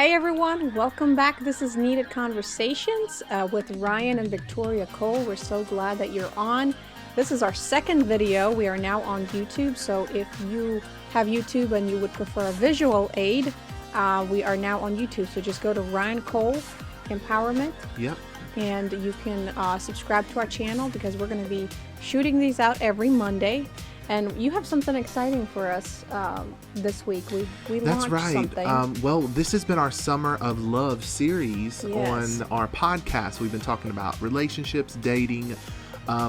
Hey everyone, welcome back. This is Needed Conversations with Ryan and Victoria Cole. We're so glad that you're on. This is our second video. We are now on YouTube, so if you have YouTube and you would prefer a visual aid, we are now on YouTube. So just go to Ryan Cole Empowerment. Yep. And you can subscribe to our channel because we're going to be shooting these out every Monday. And you have something exciting for us this week. We That's launched right. something. Well, this has been our Summer of Love series Yes. on our podcast. We've been talking about relationships, dating,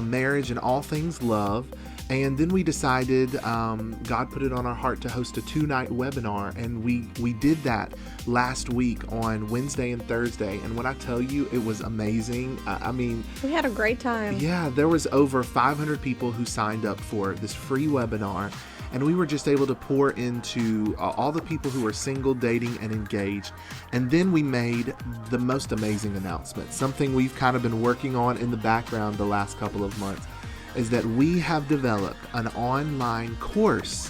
marriage, and all things love. And then we decided, God put it on our heart to host a 2-night webinar. And we did that last week on Wednesday and Thursday. And when I tell you, it was amazing. I mean, We had a great time. yeah, there was over 500 people who signed up for this free webinar. And we were just able to pour into all the people who are single, dating, and engaged. And then we made the most amazing announcement, something we've kind of been working on in the background the last couple of months, is that we have developed an online course.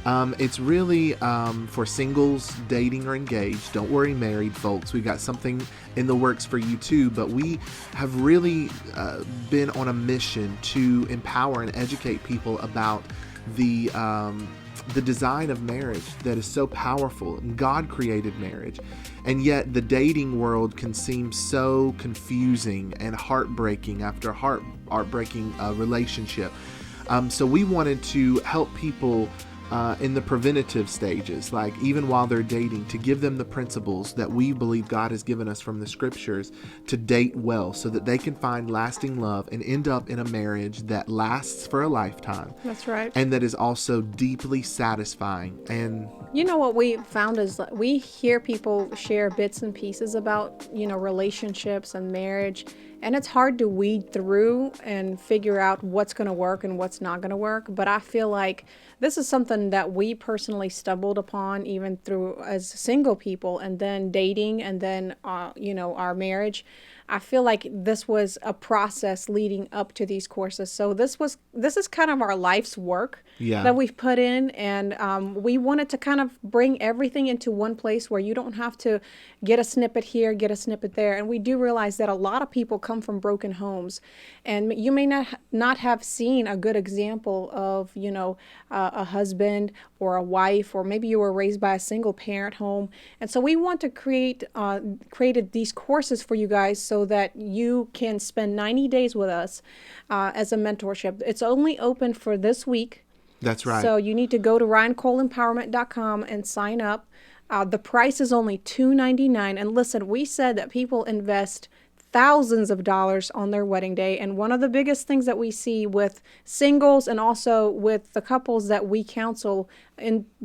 It's really for singles, dating, or engaged. Don't worry, married folks. We've got something in the works for you too, but we have really been on a mission to empower and educate people about the design of marriage that is so powerful. God created marriage, and yet the dating world can seem so confusing and heartbreaking after heartbreaking relationship. So we wanted to help people in the preventative stages, like even while they're dating, to give them the principles that we believe God has given us from the scriptures to date well so that they can find lasting love and end up in a marriage that lasts for a lifetime. That's right. And that is also deeply satisfying. And You know what we found is that we hear people share bits and pieces about, relationships and marriage, and it's hard to weed through and figure out what's going to work and what's not going to work. But I feel like this is something that we personally stumbled upon even through as single people, and then dating, and then, our marriage. I feel like this was a process leading up to these courses. So this is kind of our life's work that we've put in, and we wanted to kind of bring everything into one place where you don't have to get a snippet here, get a snippet there. And we do realize that a lot of people come from broken homes, and you may not have seen a good example of a husband or a wife, or maybe you were raised by a single parent home. And so we want to created these courses for you guys so that you can spend 90 days with us as a mentorship. It's only open for this week. that's right. So you need to go to ryancoleempowerment.com and sign up. The price is only $299. And listen, we said that people invest thousands of dollars on their wedding day. And one of the biggest things that we see with singles and also with the couples that we counsel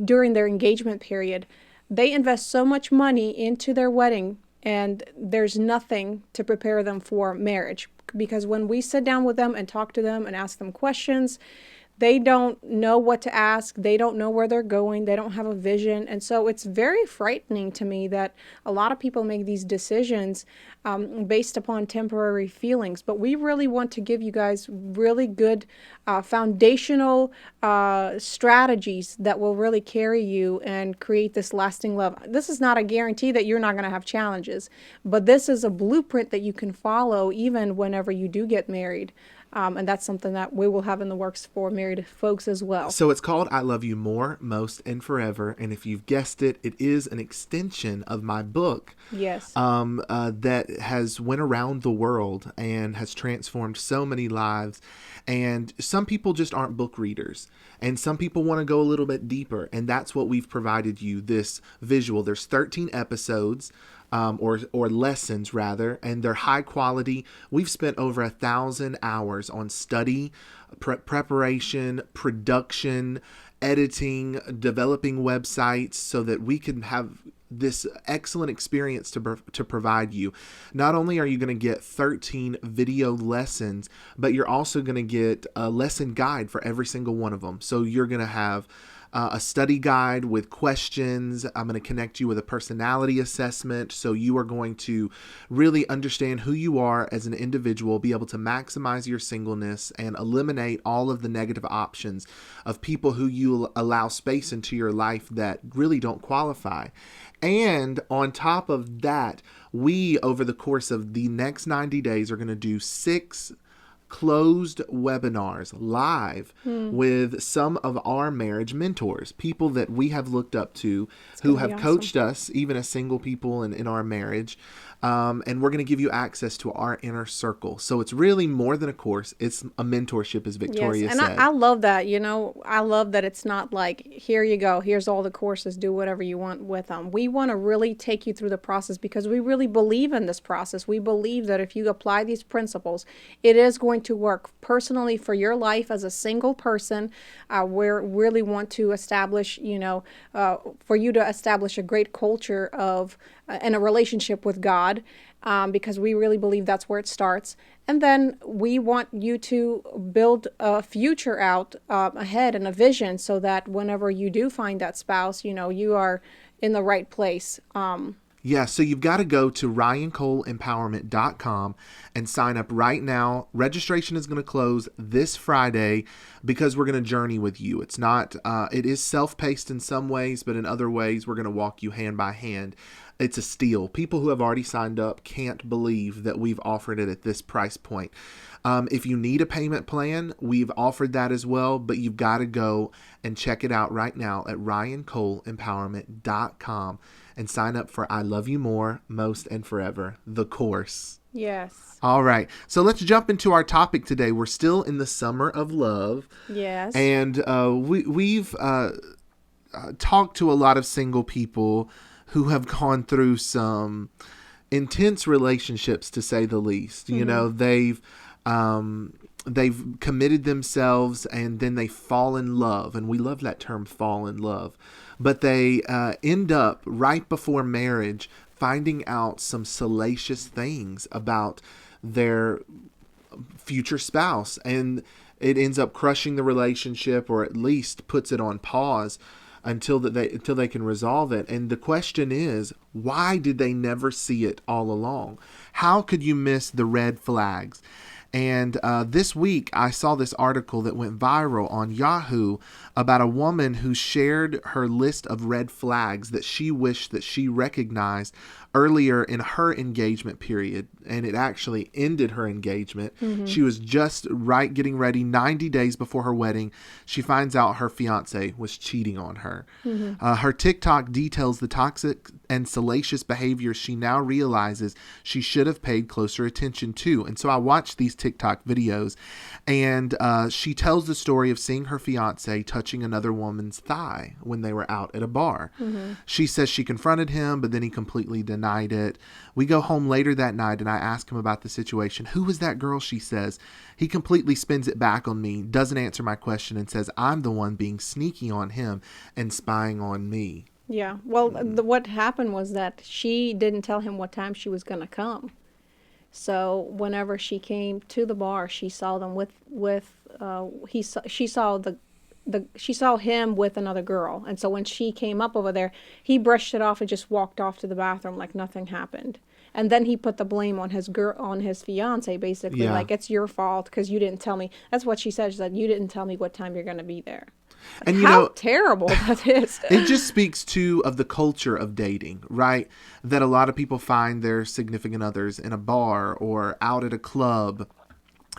during their engagement period, they invest so much money into their wedding, and there's nothing to prepare them for marriage. Because when we sit down with them and talk to them and ask them questions, they don't know what to ask. They don't know where they're going. They don't have a vision. And so it's very frightening to me that a lot of people make these decisions based upon temporary feelings. But we really want to give you guys really good foundational strategies that will really carry you and create this lasting love. This is not a guarantee that you're not going to have challenges, but this is a blueprint that you can follow even whenever you do get married. And that's something that we will have in the works for married folks as well. So it's called I Love You More, Most, and Forever. And if you've guessed it, it is an extension of my book. Yes. That has went around the world and has transformed so many lives. And some people just aren't book readers. And some people want to go a little bit deeper. And that's what we've provided you, this visual. There's 13 episodes. Or lessons rather, and they're high quality. We've spent over 1,000 hours on study, preparation, production, editing, developing websites so that we can have this excellent experience to provide you. Not only are you going to get 13 video lessons, but you're also going to get a lesson guide for every single one of them. So you're going to have a study guide with questions. I'm going to connect you with a personality assessment. So you are going to really understand who you are as an individual, be able to maximize your singleness and eliminate all of the negative options of people who you allow space into your life that really don't qualify. And on top of that, we, over the course of the next 90 days, are going to do 6 closed webinars live with some of our marriage mentors, people that we have looked up to, who have coached us, even as single people in our marriage. And we're going to give you access to our inner circle. So it's really more than a course. It's a mentorship, as Victoria Yes, and said. I love that. I love that it's not like, here you go, here's all the courses, do whatever you want with them. We want to really take you through the process because we really believe in this process. We believe that if you apply these principles, it is going to work personally for your life as a single person. We really want to establish, for you to establish a great culture of and a relationship with God. Because we really believe that's where it starts. And then we want you to build a future out ahead and a vision so that whenever you do find that spouse, you are in the right place. Yeah, so you've got to go to ryancoleempowerment.com and sign up right now. Registration is going to close this Friday because we're going to journey with you. It's not, it is self-paced in some ways, but in other ways, we're going to walk you hand by hand. It's a steal. People who have already signed up can't believe that we've offered it at this price point. If you need a payment plan, we've offered that as well, but you've got to go and check it out right now at ryancoleempowerment.com and sign up for I Love You More, Most, and Forever, the course. Yes. All right. So let's jump into our topic today. We're still in the summer of love. Yes. And we've talked to a lot of single people who have gone through some intense relationships, to say the least. Mm-hmm. They've committed themselves and then they fall in love. And we love that term, fall in love. But they end up right before marriage finding out some salacious things about their future spouse. And it ends up crushing the relationship, or at least puts it on pause until they can resolve it. And the question is, why did they never see it all along? How could you miss the red flags? And this week, I saw this article that went viral on Yahoo about a woman who shared her list of red flags that she wished that she recognized earlier in her engagement period. And it actually ended her engagement. Mm-hmm. She was just getting ready 90 days before her wedding. She finds out her fiance was cheating on her. Mm-hmm. Her TikTok details the toxic and salacious behavior she now realizes she should have paid closer attention to. And so I watched these TikTok videos, and she tells the story of seeing her fiance touching another woman's thigh when they were out at a bar. Mm-hmm. She says she confronted him, but then he completely denied it. We go home later that night and I ask him about the situation. Who was that girl? She says. He completely spins it back on me, doesn't answer my question, and says I'm the one being sneaky on him and spying on me. Yeah. Well, what happened was that she didn't tell him what time she was going to come. So whenever she came to the bar, she saw them she saw him with another girl. And so when she came up over there, he brushed it off and just walked off to the bathroom like nothing happened. And then he put the blame on his fiance, basically, like, it's your fault because you didn't tell me. That's what she said. She said, you didn't tell me what time you're going to be there. And how terrible that is. It just speaks of the culture of dating, right? That a lot of people find their significant others in a bar or out at a club.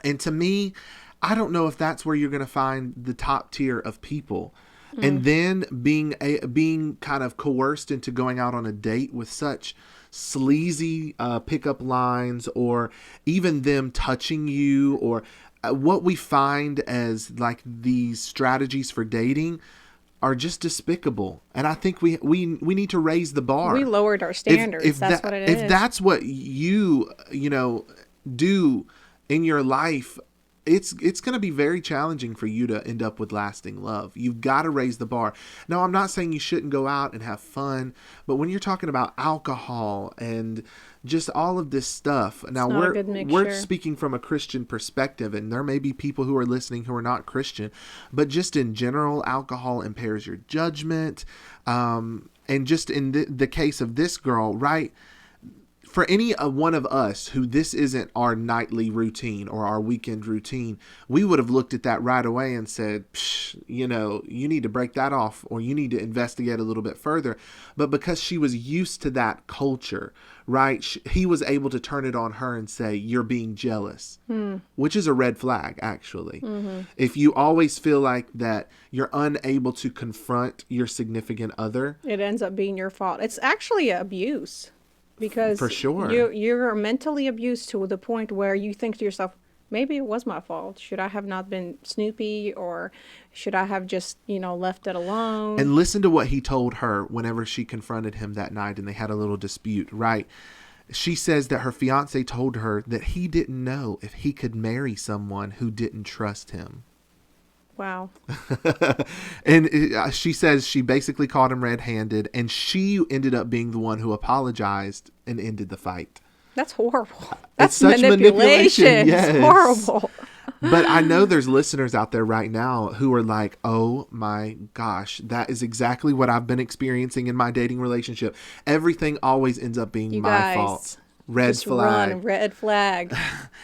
And to me, I don't know if that's where you're going to find the top tier of people. Mm. And then being kind of coerced into going out on a date with such sleazy pickup lines, or even them touching you, or what we find as like these strategies for dating are just despicable. And I think we need to raise the bar. We lowered our standards. If that's what it is. If that's what you do in your life, it's going to be very challenging for you to end up with lasting love. You've got to raise the bar. Now, I'm not saying you shouldn't go out and have fun, but when you're talking about alcohol and just all of this stuff, now not a good mixture. we're speaking from a Christian perspective, and there may be people who are listening who are not Christian, but just in general, alcohol impairs your judgment. And just in the case of this girl, right? For any one of us who this isn't our nightly routine or our weekend routine, we would have looked at that right away and said, you need to break that off, or you need to investigate a little bit further. But because she was used to that culture, right, he was able to turn it on her and say, you're being jealous, which is a red flag, actually. Mm-hmm. If you always feel like that you're unable to confront your significant other, it ends up being your fault. It's actually abuse. Because for sure, you're mentally abused to the point where you think to yourself, maybe it was my fault. Should I have not been snoopy, or should I have just, left it alone? And listen to what he told her whenever she confronted him that night and they had a little dispute, right? She says that her fiance told her that he didn't know if he could marry someone who didn't trust him. Wow. And she says she basically caught him red-handed, and she ended up being the one who apologized and ended the fight. That's horrible. That's such manipulation. Yes. It's horrible. But I know there's listeners out there right now who are like, oh my gosh, that is exactly what I've been experiencing in my dating relationship. Everything always ends up being my fault. Red flag. Red flag.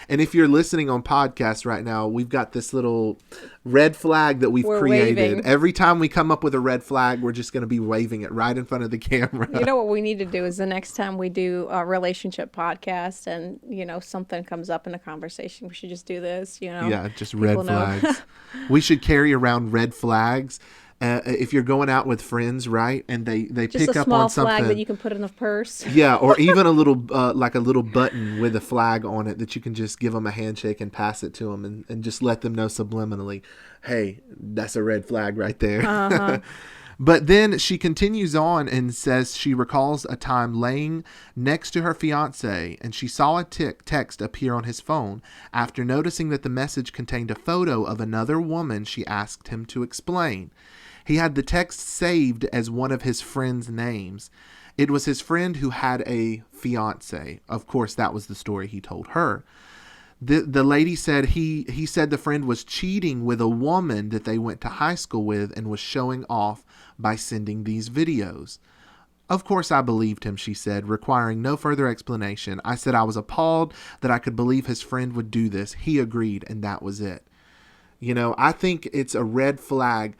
And if you're listening on podcast right now, we've got this little red flag that we're created. Waving. Every time we come up with a red flag, we're just going to be waving it right in front of the camera. You know what we need to do is the next time we do a relationship podcast and, something comes up in a conversation, we should just do this, Yeah, just red flags. We should carry around red flags. If you're going out with friends, right, and they pick up on something, just a small flag that you can put in the purse. Yeah, or even a little like a little button with a flag on it that you can just give them a handshake and pass it to them and just let them know subliminally, hey, that's a red flag right there. Uh-huh. But then she continues on and says she recalls a time laying next to her fiance and she saw a text appear on his phone. After noticing that the message contained a photo of another woman, she asked him to explain. He had the text saved as one of his friend's names. It was his friend who had a fiance. Of course, that was the story he told her. The lady said he said the friend was cheating with a woman that they went to high school with and was showing off by sending these videos. Of course, I believed him, she said, requiring no further explanation. I said I was appalled that I could believe his friend would do this. He agreed, and that was it. I think it's a red flag.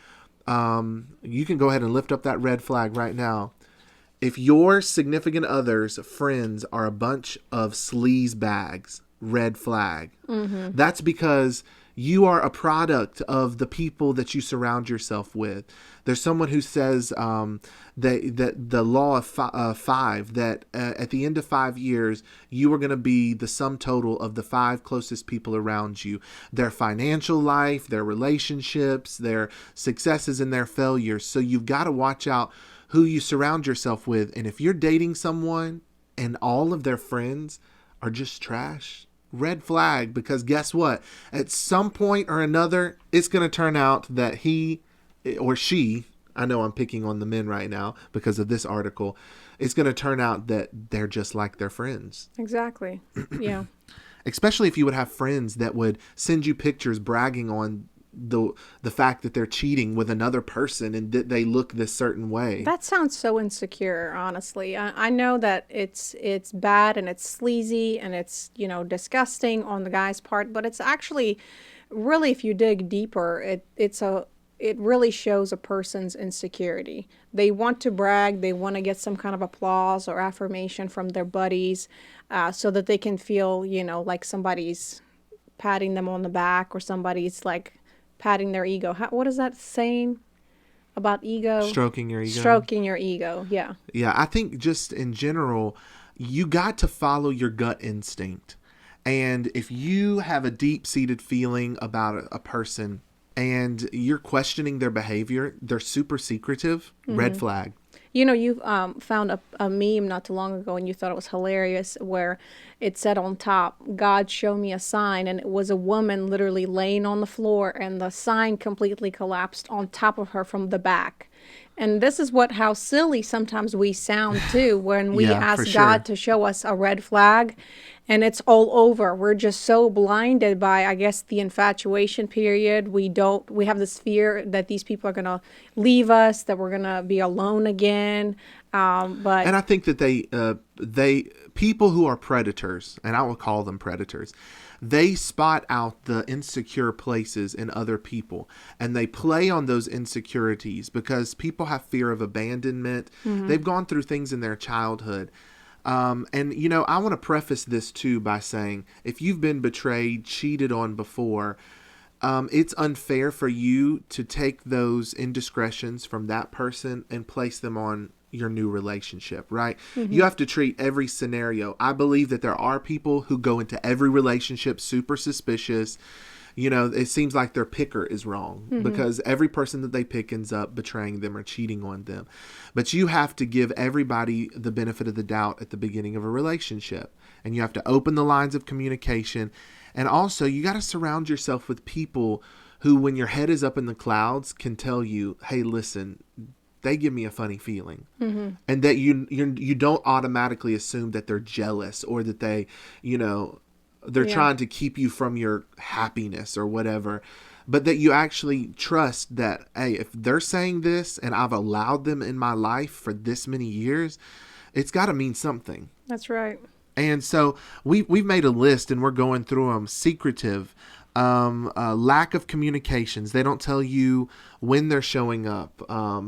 You can go ahead and lift up that red flag right now. If your significant other's friends are a bunch of sleaze bags, red flag. Mm-hmm. That's because you are a product of the people that you surround yourself with. There's someone who says that the law of five, that at the end of 5 years, you are going to be the sum total of the 5 closest people around you. Their financial life, their relationships, their successes and their failures. So you've got to watch out who you surround yourself with. And if you're dating someone and all of their friends are just trash, red flag, because guess what? At some point or another, it's going to turn out that he or she, I know I'm picking on the men right now because of this article, it's going to turn out that they're just like their friends. Exactly. Yeah. Especially if you would have friends that would send you pictures bragging on the fact that they're cheating with another person and that they look this certain way. That sounds so insecure, honestly. I know that it's bad and it's sleazy and it's, disgusting on the guy's part, but it's actually really, if you dig deeper, it really shows a person's insecurity. They want to brag, they want to get some kind of applause or affirmation from their buddies, so that they can feel, like somebody's patting them on the back or somebody's like patting their ego. What is that saying about ego? Stroking your ego. Stroking your ego, yeah. Yeah, I think just in general, you got to follow your gut instinct. And if you have a deep-seated feeling about a person and you're questioning their behavior, they're super secretive, red flag. You found a meme not too long ago and you thought it was hilarious where it said on top, God show me a sign. And it was a woman literally laying on the floor, and the sign completely collapsed on top of her from the back. And this is how silly sometimes we sound too when we Yeah, for ask sure. God to show us a red flag and it's all over. We're just so blinded by, I guess, the infatuation period. We have this fear that these people are going to leave us, that we're going to be alone again. But And I think that people who are predators, and I will call them predators, they spot out the insecure places in other people, and they play on those insecurities because people have fear of abandonment. They've gone through things in their childhood. And, I want to preface this too by saying, if you've been betrayed, cheated on before, it's unfair for you to take those indiscretions from that person and place them on your new relationship, right? You have to treat every scenario. I believe that there are people who go into every relationship super suspicious. It seems like their picker is wrong because every person that they pick ends up betraying them or cheating on them. But you have to give everybody the benefit of the doubt at the beginning of a relationship. And you have to open the lines of communication. And also, you got to surround yourself with people who, when your head is up in the clouds, can tell you, hey, listen, they give me a funny feeling. And that you don't automatically assume that they're jealous or that they're Yeah. trying to keep you from your happiness or whatever, but that you actually trust that, hey, if they're saying this and I've allowed them in my life for this many years, it's got to mean something. that's right. And so we've made a list and we're going through them. Secretive, lack of communications. They don't tell you when they're showing up.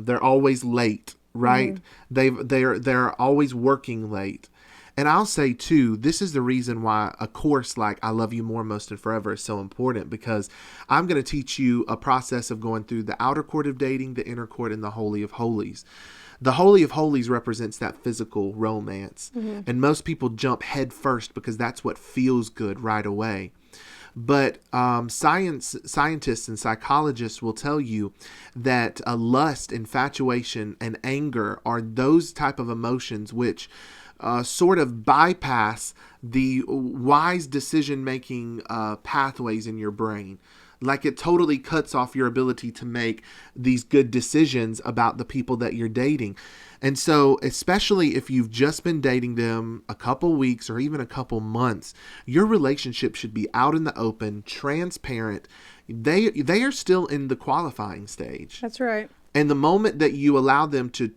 They're always late, right? They're always working late. And I'll say too, this is the reason why a course like I Love You More, Most, and Forever is so important, because I'm going to teach you a process of going through the outer court of dating, the inner court, and the Holy of Holies. The Holy of Holies represents that physical romance. And most people jump head first because that's what feels good right away. But scientists and psychologists will tell you that lust, infatuation, and anger are those type of emotions which sort of bypass the wise decision-making pathways in your brain. Like, it totally cuts off your ability to make these good decisions about the people that you're dating. And so, especially if you've just been dating them a couple weeks or even a couple months, your relationship should be out in the open, transparent. They are still in the qualifying stage. That's right. And the moment that you allow them to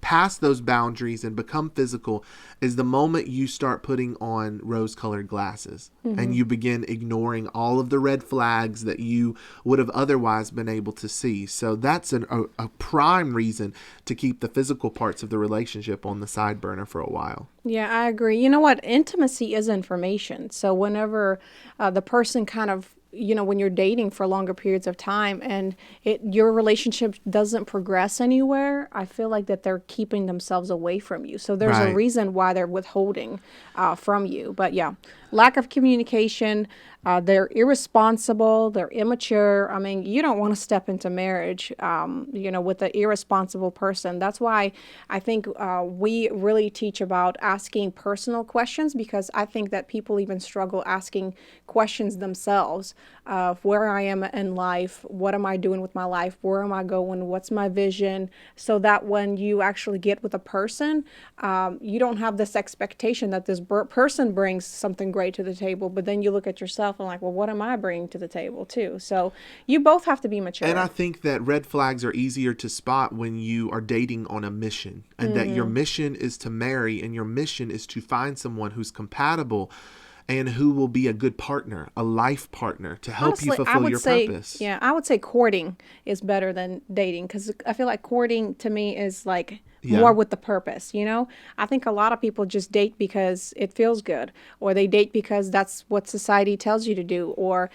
pass those boundaries and become physical is the moment you start putting on rose-colored glasses and you begin ignoring all of the red flags that you would have otherwise been able to see. So that's a prime reason to keep the physical parts of the relationship on the side burner for a while. Yeah, I agree. You know what? Intimacy is information. So whenever the person kind of, when you're dating for longer periods of time and your relationship doesn't progress anywhere, I feel like that they're keeping themselves away from you. So there's a Right. reason why they're withholding from you. But yeah, lack of communication. They're irresponsible. They're immature. I mean, you don't want to step into marriage, with an irresponsible person. That's why I think we really teach about asking personal questions, because I think that people even struggle asking questions themselves of where I am in life, what am I doing with my life, where am I going, what's my vision, so that when you actually get with a person, you don't have this expectation that this person brings something great to the table, but then you look at yourself and like, well, what am I bringing to the table too? So you both have to be mature. And I think that red flags are easier to spot when you are dating on a mission, and that your mission is to marry, and your mission is to find someone who's compatible and who will be a good partner, a life partner to help you Honestly, I fulfill would your say, purpose. yeah, I would say courting is better than dating, because I feel like courting to me is like Yeah. more with the purpose, I think a lot of people just date because it feels good, or they date because that's what society tells you to do, or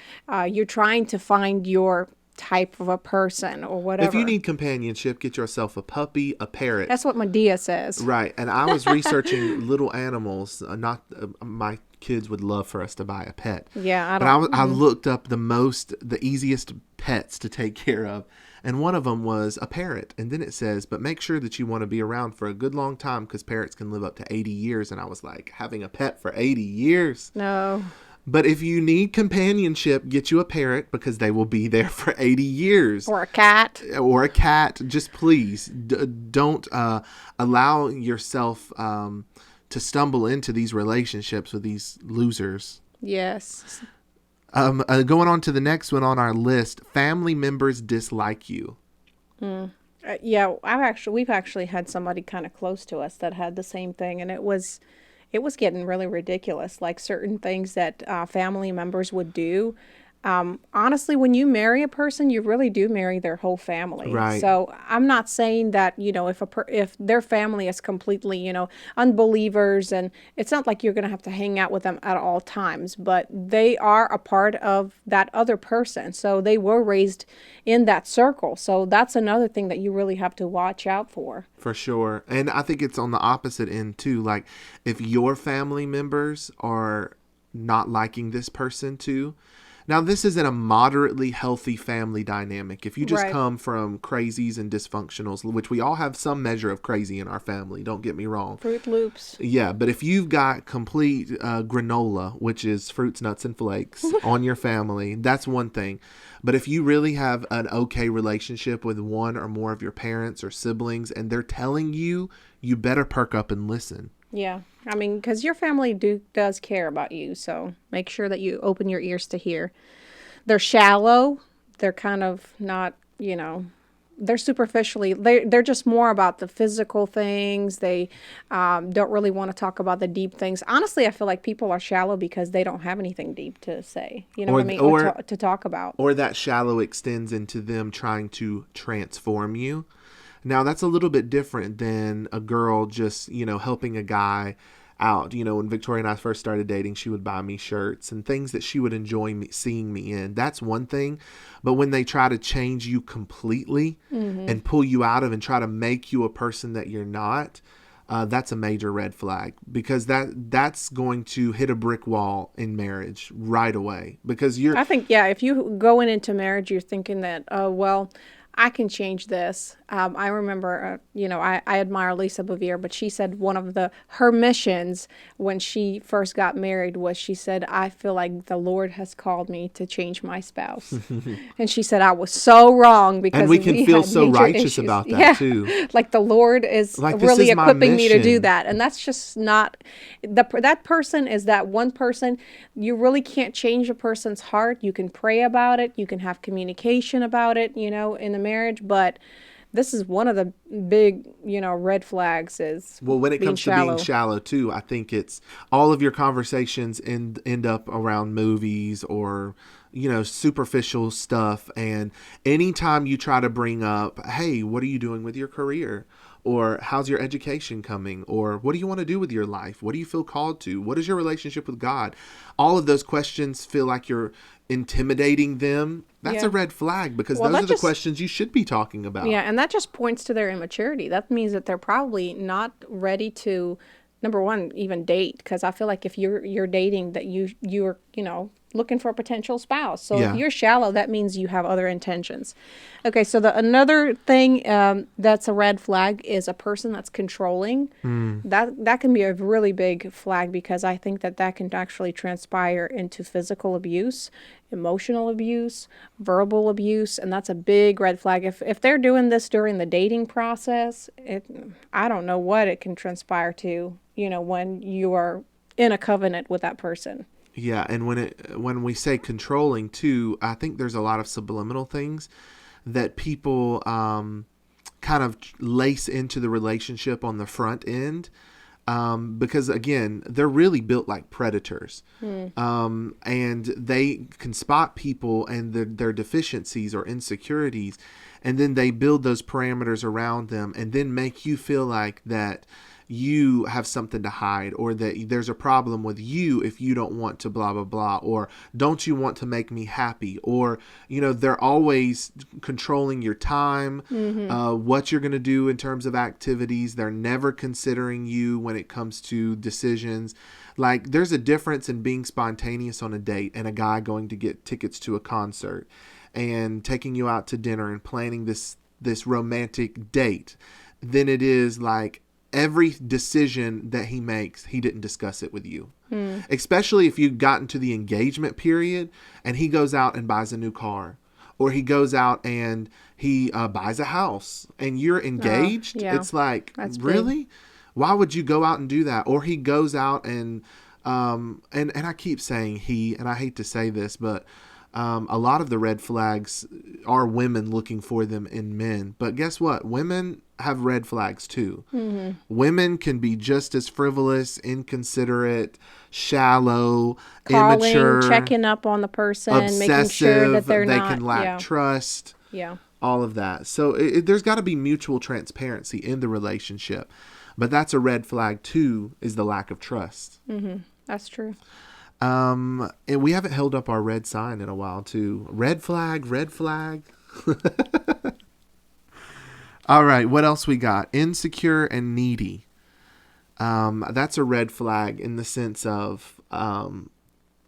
you're trying to find your type of a person or whatever. If you need companionship, get yourself a puppy, a parrot. That's what Medea says. Right. And I was researching little animals, not my kids would love for us to buy a pet. Yeah, I But don't. I looked up the easiest pets to take care of. And one of them was a parrot. And then it says, but make sure that you want to be around for a good long time because parrots can live up to 80 years. And I was like, having a pet for 80 years? No. But if you need companionship, get you a parrot because they will be there for 80 years. Or a cat. Or a cat. Just please don't allow yourself to stumble into these relationships with these losers. Yes. Going on to the next one on our list, family members dislike you. Yeah, we've actually had somebody kind of close to us that had the same thing, and it was getting really ridiculous. Like certain things that family members would do. Honestly, when you marry a person, you really do marry their whole family. Right. So I'm not saying that, if their family is completely, unbelievers, and it's not like you're going to have to hang out with them at all times, but they are a part of that other person. So they were raised in that circle. So that's another thing that you really have to watch out for. For sure. And I think it's on the opposite end too. Like if your family members are not liking this person too. Now, this is in a moderately healthy family dynamic. If you just Right. come from crazies and dysfunctionals, which we all have some measure of crazy in our family, don't get me wrong. Fruit Loops. Yeah, but if you've got complete granola, which is fruits, nuts, and flakes on your family, that's one thing. But if you really have an okay relationship with one or more of your parents or siblings and they're telling you, you better perk up and listen. Yeah. I mean, because your family does care about you, so make sure that you open your ears to hear. They're shallow. They're kind of not, they're they're just more about the physical things. They don't really want to talk about the deep things. Honestly, I feel like people are shallow because they don't have anything deep to say, what I mean, or to talk about. Or that shallow extends into them trying to transform you. Now, that's a little bit different than a girl just, helping a guy out. When Victoria and I first started dating, she would buy me shirts and things that she would enjoy seeing me in. That's one thing. But when they try to change you completely and pull you out of and try to make you a person that you're not, that's a major red flag because that's going to hit a brick wall in marriage right away because I think, if you go into marriage, you're thinking that, I can change this. I remember, I admire Lisa Bouvier, but she said one of her missions when she first got married was she said, I feel like the Lord has called me to change my spouse. And she said, I was so wrong because and we can feel had so major righteous issues. about that too. Like the Lord is Like, this really is my equipping me to do mission. that. And that's just not, that person is that one person. You really can't change a person's heart. You can pray about it. You can have communication about it, in the marriage. But this is one of the big, red flags is when it comes shallow. to being shallow too, I think it's all of your conversations end up around movies or, superficial stuff. And anytime you try to bring up, hey, what are you doing with your career? Or how's your education coming? Or what do you want to do with your life? What do you feel called to? What is your relationship with God? All of those questions feel like you're intimidating them. That's a red flag because those are the questions you should be talking about. Yeah, and that just points to their immaturity. That means that they're probably not ready to, number one, even date. Because I feel like if you're dating, that you're looking for a potential spouse. So if you're shallow, that means you have other intentions. Okay, so another thing that's a red flag is a person that's controlling. That can be a really big flag because I think that can actually transpire into physical abuse, emotional abuse, verbal abuse, and that's a big red flag. If they're doing this during the dating process, I don't know what it can transpire to, when you are in a covenant with that person. Yeah, and when we say controlling too, I think there's a lot of subliminal things that people kind of lace into the relationship on the front end. Because again, they're really built like predators, and they can spot people and their deficiencies or insecurities, and then they build those parameters around them, and then make you feel like that you have something to hide, or that there's a problem with you if you don't want to blah, blah, blah, or don't you want to make me happy? Or, they're always controlling your time, what you're going to do in terms of activities. They're never considering you when it comes to decisions. Like, there's a difference in being spontaneous on a date and a guy going to get tickets to a concert and taking you out to dinner and planning this romantic date than it is like every decision that he makes, he didn't discuss it with you. Especially if you've gotten to the engagement period and he goes out and buys a new car, or he goes out and he buys a house and you're engaged. Yeah. It's like, That's really? big. Why would you go out and do that? Or he goes out and I keep saying he, and I hate to say this, but a lot of the red flags are women looking for them in men. But guess what? Women have red flags too. Women can be just as frivolous, inconsiderate, shallow, Calling, immature, checking up on the person, obsessive. making sure that they can lack trust. Yeah. All of that. So there's got to be mutual transparency in the relationship. But that's a red flag too, is the lack of trust. That's true. And we haven't held up our red sign in a while too. Red flag, red flag. All right, what else we got? Insecure and needy. That's a red flag in the sense of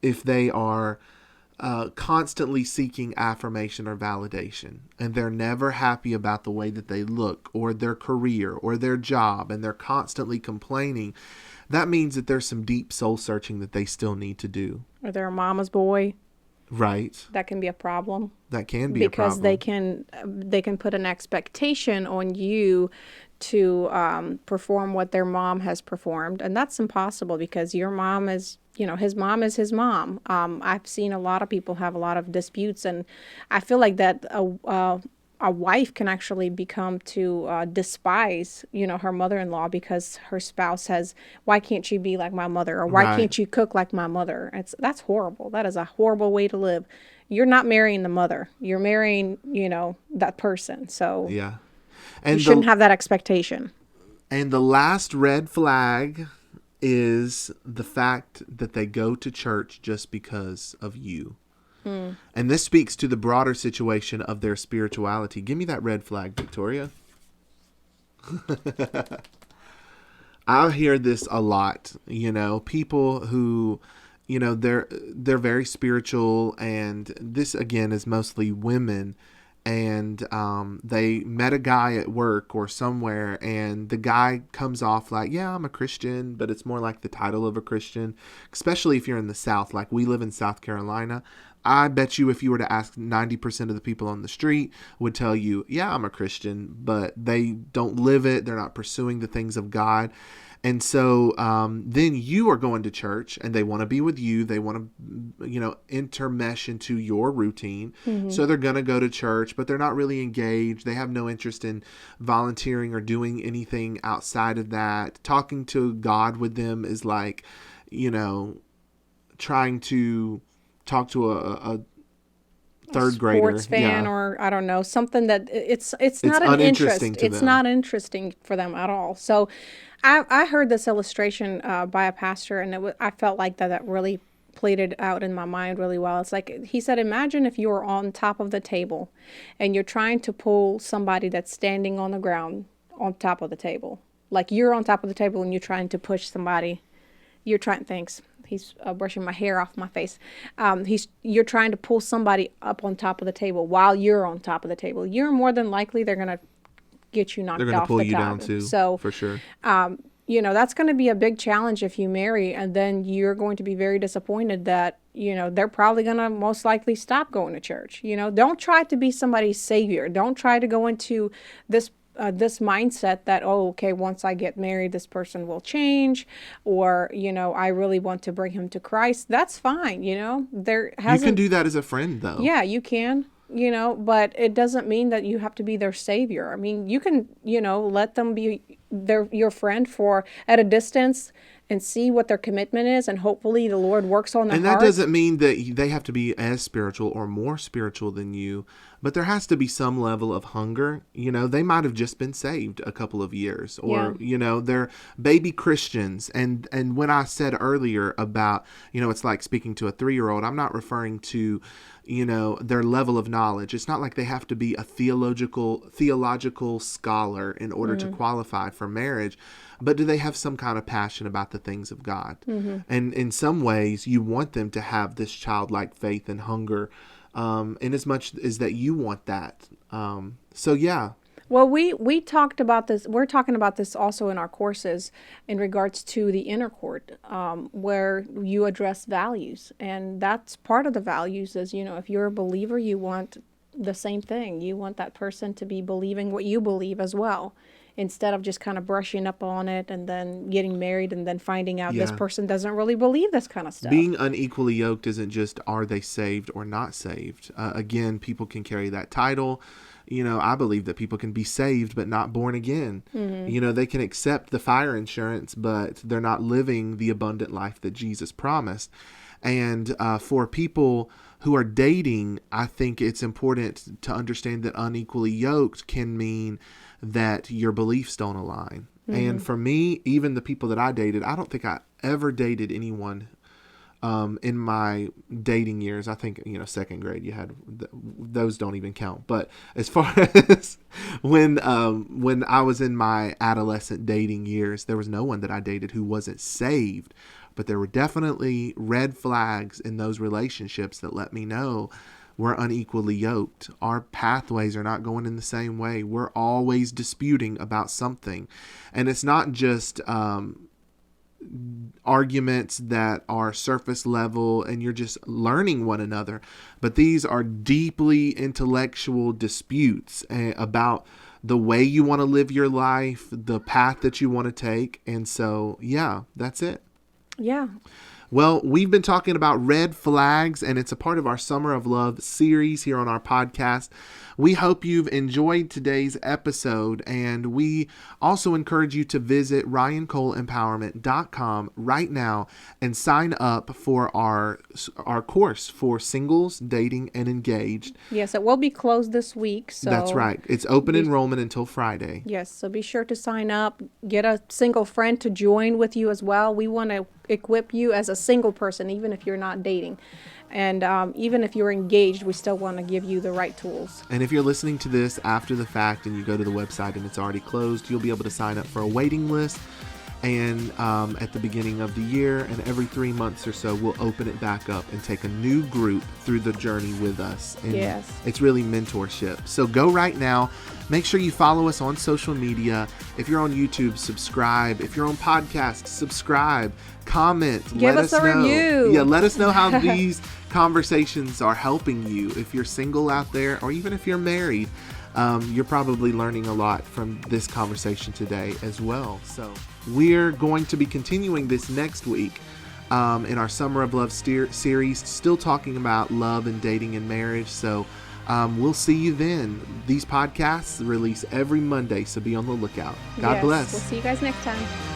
if they are constantly seeking affirmation or validation, and they're never happy about the way that they look or their career or their job, and they're constantly complaining. That means that there's some deep soul searching that they still need to do. Or they're a mama's boy. Right. That can be a problem. That can be a problem. Because they can put an expectation on you to perform what their mom has performed. And that's impossible because your mom is, his mom is his mom. I've seen a lot of people have a lot of disputes, and I feel like that a wife can actually become to despise, her mother-in-law because her spouse says, why can't you be like my mother? Or why can't you cook like my mother? That's horrible. That is a horrible way to live. You're not marrying the mother. You're marrying, that person. So yeah. And you shouldn't have that expectation. And the last red flag is the fact that they go to church just because of you. And this speaks to the broader situation of their spirituality. Give me that red flag, Victoria. I hear this a lot, people who, they're very spiritual, and this again is mostly women, and they met a guy at work or somewhere, and the guy comes off like, yeah, I'm a Christian, but it's more like the title of a Christian, especially if you're in the South. Like, we live in South Carolina. I bet you if you were to ask 90% of the people on the street would tell you, yeah, I'm a Christian, but they don't live it. They're not pursuing the things of God. And so then you are going to church and they want to be with you. They want to, intermesh into your routine. So they're going to go to church, but they're not really engaged. They have no interest in volunteering or doing anything outside of that. Talking to God with them is like, trying to talk to a third grader, sports fan, or I don't know, something that it's not an interest. It's not interesting for them at all. So I heard this illustration by a pastor, and I felt like that really played it out in my mind really well. It's like he said, imagine if you were on top of the table and you're trying to pull somebody that's standing on the ground on top of the table. Like, you're on top of the table and you're trying to push somebody. Thanks. He's brushing my hair off my face. You're trying to pull somebody up on top of the table while you're on top of the table. You're more than likely they're going to get you knocked off the top. They're going to pull you down too, so, for sure. That's going to be a big challenge if you marry, and then you're going to be very disappointed that, they're probably going to most likely stop going to church. Don't try to be somebody's savior. Don't try to go into this mindset that, once I get married, this person will change, or, I really want to bring him to Christ. That's fine. You can do that as a friend, though. Yeah, you can, but it doesn't mean that you have to be their savior. I mean, you can, let them be your friend at a distance and see what their commitment is, and hopefully the Lord works on their heart. And that doesn't mean that they have to be as spiritual or more spiritual than you. but there has to be some level of hunger. They might have just been saved a couple of years, or, they're baby Christians. And when I said earlier about, it's like speaking to a 3-year-old, I'm not referring to, their level of knowledge. It's not like they have to be a theological scholar in order to qualify for marriage, but do they have some kind of passion about the things of God? And in some ways, you want them to have this childlike faith and hunger, in as much as that you want that. So yeah. Well, we talked about this. We're talking about this also in our courses in regards to the inner court, where you address values. And that's part of the values is, if you're a believer, you want the same thing. You want that person to be believing what you believe as well, instead of just kind of brushing up on it and then getting married and then finding out this person doesn't really believe this kind of stuff. Being unequally yoked isn't just are they saved or not saved. Again, people can carry that title. I believe that people can be saved but not born again. They can accept the fire insurance, but they're not living the abundant life that Jesus promised. And for people who are dating, I think it's important to understand that unequally yoked can mean that your beliefs don't align. And for me, even the people that I dated, I don't think I ever dated anyone in my dating years. I think, second grade, you had those don't even count. But as far as when I was in my adolescent dating years, there was no one that I dated who wasn't saved. But there were definitely red flags in those relationships that let me know we're unequally yoked. Our pathways are not going in the same way. We're always disputing about something. And it's not just arguments that are surface level and you're just learning one another, but these are deeply intellectual disputes about the way you want to live your life, the path that you want to take. And so, yeah, that's it. Yeah. Well, we've been talking about red flags, and it's a part of our Summer of Love series here on our podcast. We hope you've enjoyed today's episode, and we also encourage you to visit RyanColeEmpowerment.com right now and sign up for our course for singles, dating, and engaged. Yes, it will be closed this week. So that's right. It's open enrollment until Friday. Yes, so be sure to sign up. Get a single friend to join with you as well. We want to equip you as a single person, even if you're not dating. And even if you're engaged, we still want to give you the right tools. And if you're listening to this after the fact and you go to the website and it's already closed, you'll be able to sign up for a waiting list. And at the beginning of the year and every 3 months or so, we'll open it back up and take a new group through the journey with us. And yes. It's really mentorship. So go right now. Make sure you follow us on social media. If you're on YouTube, subscribe. If you're on podcasts, subscribe. Comment. Give us a review. Yeah, let us know how these conversations are helping you. If you're single out there, or even if you're married, you're probably learning a lot from this conversation today as well. So we're going to be continuing this next week in our Summer of Love series, still talking about love and dating and marriage. So we'll see you then. These podcasts release every Monday, so be on the lookout. God bless. We'll see you guys next time.